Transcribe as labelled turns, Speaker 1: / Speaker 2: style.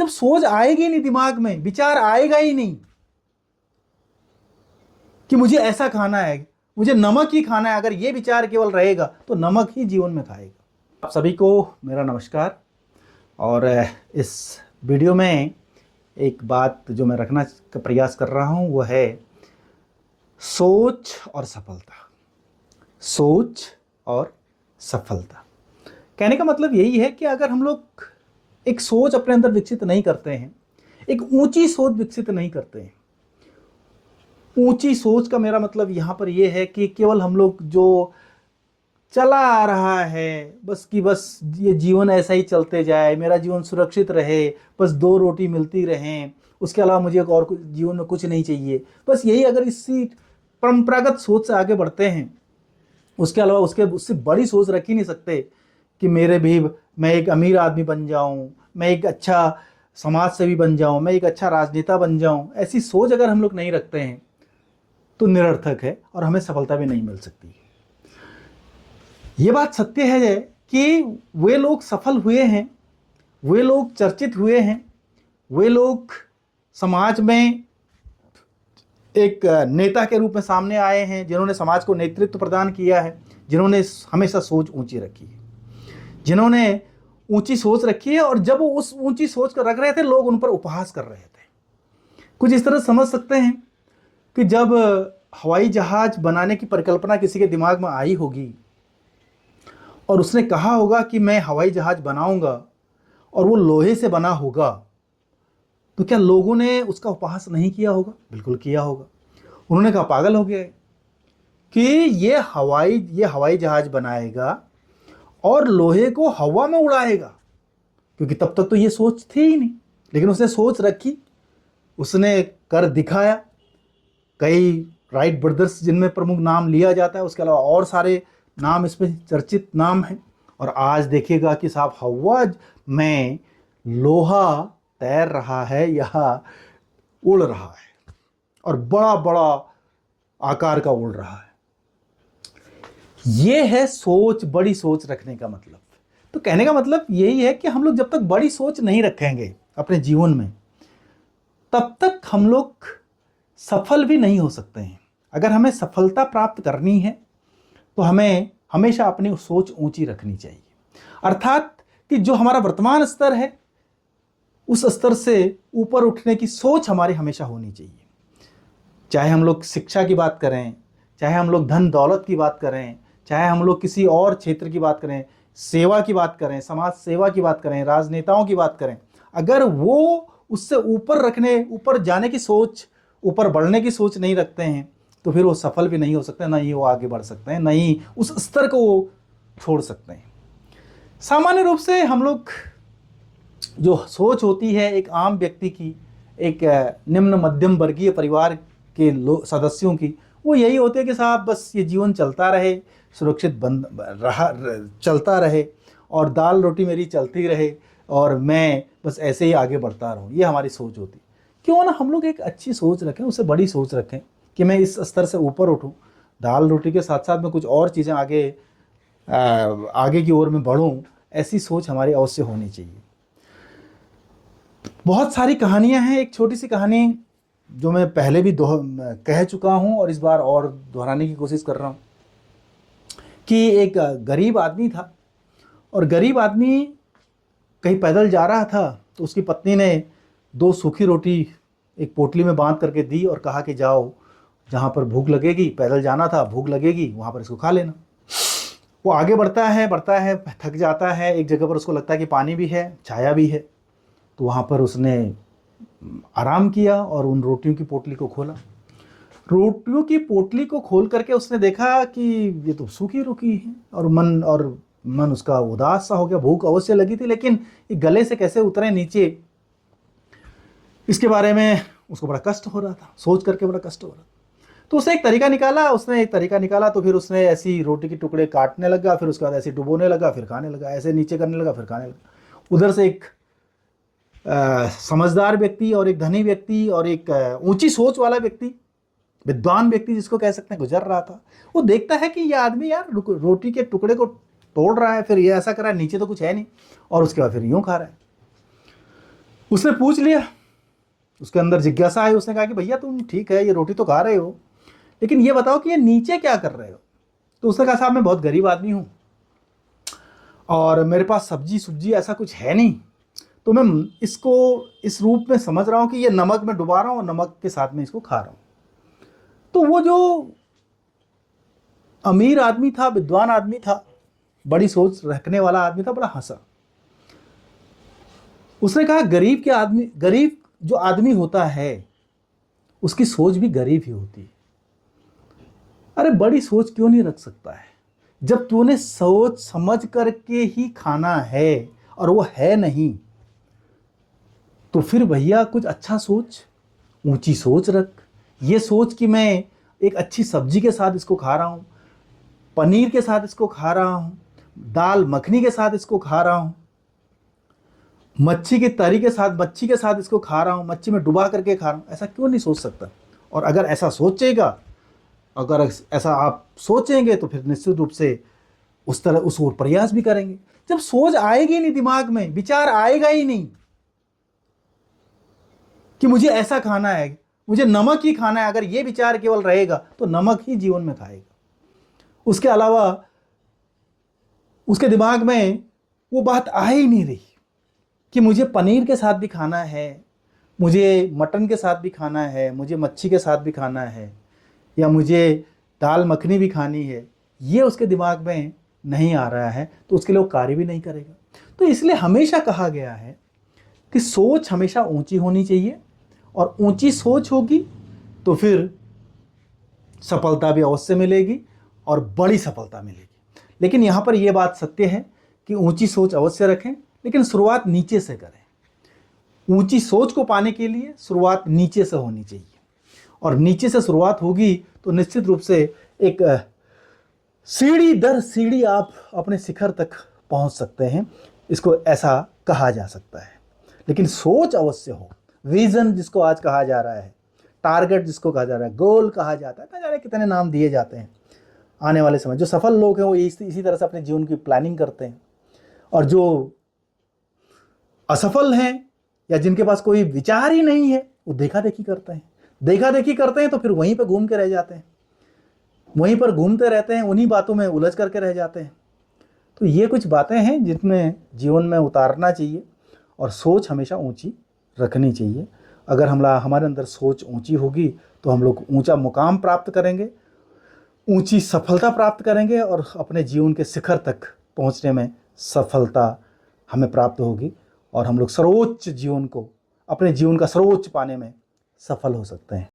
Speaker 1: जब सोच आएगी नहीं दिमाग में, विचार आएगा ही नहीं कि मुझे ऐसा खाना है, मुझे नमक ही खाना है, अगर ये विचार केवल रहेगा तो नमक ही जीवन में खाएगा। आप सभी को मेरा नमस्कार। और इस वीडियो में एक बात जो मैं रखना का प्रयास कर रहा हूँ वो है सोच और सफलता। सोच और सफलता कहने का मतलब यही है कि अगर हम लोग एक सोच अपने अंदर विकसित नहीं करते हैं, एक ऊंची सोच विकसित नहीं करते हैं। ऊंची सोच का मेरा मतलब यहाँ पर यह है कि केवल हम लोग जो चला आ रहा है बस ये जीवन ऐसा ही चलते जाए, मेरा जीवन सुरक्षित रहे, बस 2 रोटी मिलती रहें, उसके अलावा मुझे और जीवन में कुछ नहीं चाहिए, बस यही अगर इसी परंपरागत सोच से आगे बढ़ते हैं, उसके अलावा उससे बड़ी सोच रख ही नहीं सकते कि मैं एक अमीर आदमी बन जाऊं, मैं एक अच्छा समाज सेवी बन जाऊं, मैं एक अच्छा राजनेता बन जाऊं। ऐसी सोच अगर हम लोग नहीं रखते हैं तो निरर्थक है और हमें सफलता भी नहीं मिल सकती। ये बात सत्य है कि वे लोग सफल हुए हैं, वे लोग चर्चित हुए हैं, वे लोग समाज में एक नेता के रूप में सामने आए हैं, जिन्होंने समाज को नेतृत्व प्रदान किया है, जिन्होंने हमेशा सोच ऊंची रखी है, जिन्होंने ऊंची सोच रखी है। और जब वो उस ऊंची सोच को रख रहे थे, लोग उन पर उपहास कर रहे थे। कुछ इस तरह समझ सकते हैं कि जब हवाई जहाज बनाने की परिकल्पना किसी के दिमाग में आई होगी और उसने कहा होगा कि मैं हवाई जहाज बनाऊंगा और वो लोहे से बना होगा, तो क्या लोगों ने उसका उपहास नहीं किया होगा? बिल्कुल किया होगा। उन्होंने कहा पागल हो गया है कि ये हवाई जहाज बनाएगा और लोहे को हवा में उड़ाएगा, क्योंकि तब तक तो ये सोच थी ही नहीं। लेकिन उसने सोच रखी, उसने कर दिखाया। कई राइट ब्रदर्स जिनमें प्रमुख नाम लिया जाता है, उसके अलावा और सारे नाम इसमें चर्चित नाम हैं। और आज देखिएगा कि साहब हवा में लोहा तैर रहा है या उड़ रहा है, और बड़ा बड़ा आकार का उड़ रहा है। ये है सोच, बड़ी सोच रखने का मतलब। तो कहने का मतलब यही है कि हम लोग जब तक बड़ी सोच नहीं रखेंगे अपने जीवन में, तब तक हम लोग सफल भी नहीं हो सकते हैं। अगर हमें सफलता प्राप्त करनी है तो हमें हमेशा अपनी सोच ऊंची रखनी चाहिए। अर्थात कि जो हमारा वर्तमान स्तर है, उस स्तर से ऊपर उठने की सोच हमारी हमेशा होनी चाहिए। चाहे हम लोग शिक्षा की बात करें, चाहे हम लोग धन दौलत की बात करें, चाहे हम लोग किसी और क्षेत्र की बात करें, सेवा की बात करें, समाज सेवा की बात करें, राजनेताओं की बात करें, अगर वो उससे ऊपर जाने की सोच, ऊपर बढ़ने की सोच नहीं रखते हैं, तो फिर वो सफल भी नहीं हो सकते, ना ही वो आगे बढ़ सकते हैं, ना ही उस स्तर को वो छोड़ सकते हैं। सामान्य रूप से हम लोग जो सोच होती है एक आम व्यक्ति की, एक निम्न मध्यम वर्गीय परिवार के सदस्यों की, वो यही होती है कि साहब बस ये जीवन चलता रहे, सुरक्षित चलता रहे, और दाल रोटी मेरी चलती रहे, और मैं बस ऐसे ही आगे बढ़ता रहूं। ये हमारी सोच होती। क्यों ना हम लोग एक अच्छी सोच रखें, उससे बड़ी सोच रखें कि मैं इस स्तर से ऊपर उठूं, दाल रोटी के साथ साथ में कुछ और चीज़ें आगे की ओर में बढ़ूं। ऐसी सोच हमारी अवश्य होनी चाहिए। बहुत सारी कहानियां हैं। एक छोटी सी कहानी जो मैं पहले भी कह चुका हूं और इस बार और दोहराने की कोशिश कर रहा हूं, कि एक गरीब आदमी था, और गरीब आदमी कहीं पैदल जा रहा था, तो उसकी पत्नी ने 2 सूखी रोटी एक पोटली में बांध करके दी और कहा कि जाओ, जहाँ पर भूख लगेगी, पैदल जाना था, भूख लगेगी, वहाँ पर इसको खा लेना। वो आगे बढ़ता है, थक जाता है। एक जगह पर उसको लगता है कि पानी भी है, छाया भी है, तो वहाँ पर उसने आराम किया और उन रोटियों की पोटली को खोला। रोटियों की पोटली को खोल करके उसने देखा कि ये तो सूखी रोटी है, और मन उसका उदास सा हो गया। भूख अवश्य लगी थी, लेकिन ये गले से कैसे उतरे नीचे, इसके बारे में उसको बड़ा कष्ट हो रहा था, सोच करके बड़ा कष्ट हो रहा था। तो उसने एक तरीका निकाला। तो फिर उसने ऐसी रोटी के टुकड़े काटने लगा, फिर उसके बाद ऐसे डुबोने लगा, फिर खाने लगा, ऐसे नीचे करने लगा, फिर खाने लगा। उधर से एक समझदार व्यक्ति और एक धनी व्यक्ति और एक ऊंची सोच वाला व्यक्ति, विद्वान व्यक्ति जिसको कह सकते हैं, गुजर रहा था। वो देखता है कि ये आदमी यार रोटी के टुकड़े को तोड़ रहा है, फिर ये ऐसा कर रहा है, नीचे तो कुछ है नहीं, और उसके बाद फिर यूं खा रहा है। उसने पूछ लिया, उसके अंदर जिज्ञासा आई। उसने कहा कि भैया तुम ठीक है, ये रोटी तो खा रहे हो, लेकिन ये बताओ कि ये नीचे क्या कर रहे हो। तो उसने कहा साहब मैं बहुत गरीब आदमी हूँ और मेरे पास सब्जी सुब्जी ऐसा कुछ है नहीं, तो मैं इसको इस रूप में समझ रहा हूँ कि ये नमक में डुबा रहा हूँ और नमक के साथ में इसको खा रहा हूँ। तो वो जो अमीर आदमी था, विद्वान आदमी था, बड़ी सोच रखने वाला आदमी था, बड़ा हंसा। उसने कहा गरीब जो आदमी होता है उसकी सोच भी गरीब ही होती है। अरे बड़ी सोच क्यों नहीं रख सकता है? जब तूने सोच समझ करके ही खाना है और वो है नहीं, तो फिर भैया कुछ अच्छा सोच, ऊंची सोच रख। ये सोच कि मैं एक अच्छी सब्जी के साथ इसको खा रहा हूँ, पनीर के साथ इसको खा रहा हूँ, दाल मखनी के साथ इसको खा रहा हूँ, मच्छी के तरी के साथ मच्छी के साथ इसको खा रहा हूँ, मच्छी में डुबा करके खा रहा हूँ। ऐसा क्यों नहीं सोच सकता? और अगर ऐसा सोचेगा, अगर ऐसा आप सोचेंगे तो फिर निश्चित रूप से उस तरह उस ओर प्रयास भी करेंगे। जब सोच आएगी नहीं दिमाग में, विचार आएगा ही नहीं कि मुझे ऐसा खाना है, मुझे नमक ही खाना है, अगर ये विचार केवल रहेगा तो नमक ही जीवन में खाएगा। उसके अलावा उसके दिमाग में वो बात आ ही नहीं रही कि मुझे पनीर के साथ भी खाना है, मुझे मटन के साथ भी खाना है, मुझे मच्छी के साथ भी खाना है, या मुझे दाल मखनी भी खानी है। ये उसके दिमाग में नहीं आ रहा है, तो उसके लिए वो कार्य भी नहीं करेगा। तो इसलिए हमेशा कहा गया है कि सोच हमेशा ऊंची होनी चाहिए, और ऊंची सोच होगी तो फिर सफलता भी अवश्य मिलेगी और बड़ी सफलता मिलेगी। लेकिन यहाँ पर यह बात सत्य है कि ऊंची सोच अवश्य रखें, लेकिन शुरुआत नीचे से करें। ऊंची सोच को पाने के लिए शुरुआत नीचे से होनी चाहिए, और नीचे से शुरुआत होगी तो निश्चित रूप से एक सीढ़ी दर सीढ़ी आप अपने शिखर तक पहुंच सकते हैं। इसको ऐसा कहा जा सकता है। लेकिन सोच अवश्य हो, विजन जिसको आज कहा जा रहा है, टारगेट जिसको कहा जा रहा है, गोल कहा जाता है, ना जाने कितने नाम दिए जाते हैं। आने वाले समय जो सफल लोग हैं वो इसी तरह से अपने जीवन की प्लानिंग करते हैं, और जो असफल हैं या जिनके पास कोई विचार ही नहीं है वो देखा देखी करते हैं। देखा देखी करते हैं तो फिर वहीं पर घूम के रह जाते हैं, वहीं पर घूमते रहते हैं, उन्हीं बातों में उलझ करके रह जाते हैं। तो ये कुछ बातें हैं जिसमें जीवन में उतारना चाहिए, और सोच हमेशा ऊंची रखनी चाहिए। अगर हमारे अंदर सोच ऊंची होगी तो हम लोग ऊंचा मुकाम प्राप्त करेंगे, ऊंची सफलता प्राप्त करेंगे, और अपने जीवन के शिखर तक पहुंचने में सफलता हमें प्राप्त होगी, और हम लोग सर्वोच्च जीवन को, अपने जीवन का सर्वोच्च पाने में सफल हो सकते हैं।